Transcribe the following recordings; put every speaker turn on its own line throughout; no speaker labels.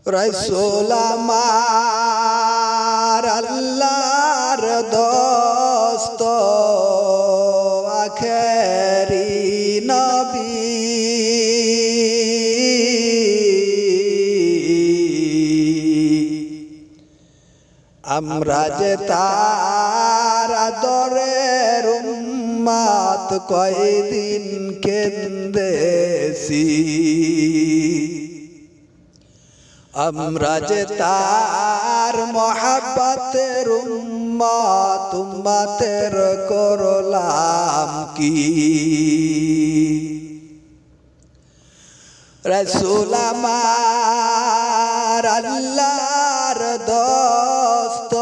রাসূল আমার আল্লাহর দোস্ত আখেরি নবী আমরা যে তার আদরের উম্মত কয়দিন কেন্দেছি আমরা যে তার মহাব্বতের উম্মত উম্মতের করলাম কি রাসূল আমার আল্লাহর দোস্ত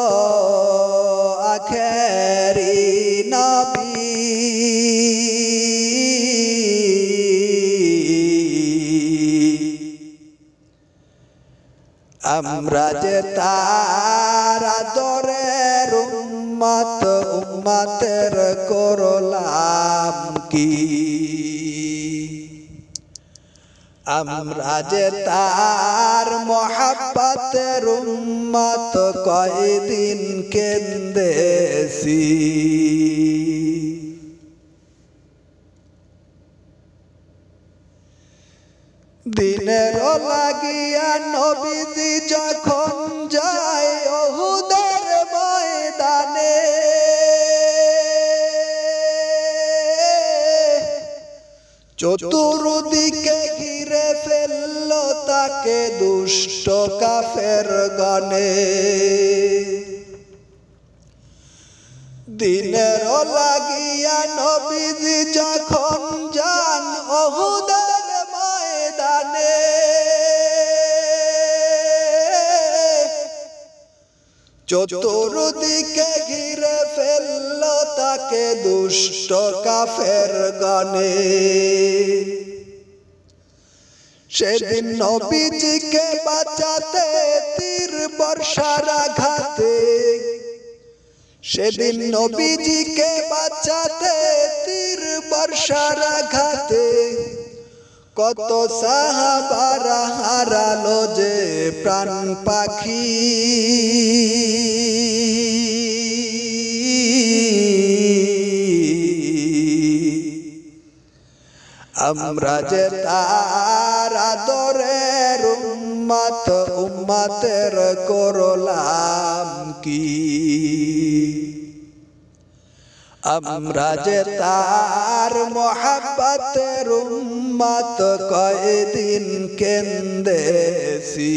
আখেরি নবী আমরা যে তার আদরের উম্মত উম্মতের করলাম কি আমরা যে তার মহাব্বতের উম্মত কয়দিন কেন্দেছি দিনের লাগিয়া নবীজি যখন যায় উহুদের ময়দানে চতুর্দিকে ঘিরে ফেলল তাকে দুষ্ট কাফের গণে দিনের লাগিয়া নবীজি যখন যান উহুদের ময়দানে চতুর্দিকে ঘিরে ফেলল তাকে দুষ্ট কাফের গণে সেদিন নবীজিকে বাঁচাতে তীর বর্ষার আঘাতে সেদিন নবীজিকে বাঁচাতে তীর বর্ষার আঘাতে কত সাহাবারা হারালো যে প্রাণ পাখি আমরা যে তার আদরের উম্মত উম্মতের করলাম কি আমরা যে তার মহাব্বতের উম্মত কয়দিন কেন্দেছি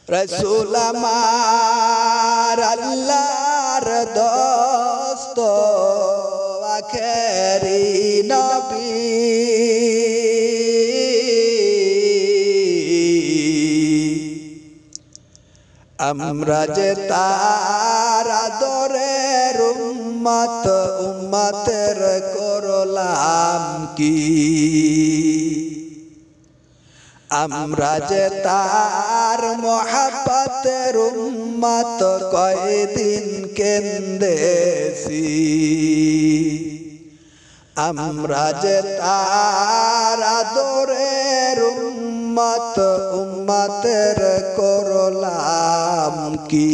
রাসূল আমার আল্লাহর দোস্ত আখেরি নবী আমরা যে তার আদরের উম্মত উম্মতের করলাম কি আমরা যে তার মহাব্বতের উম্মত কয়দিন কেন্দেছি আমরা যে তার আদরের উম্মত উম্মতের করলাম কি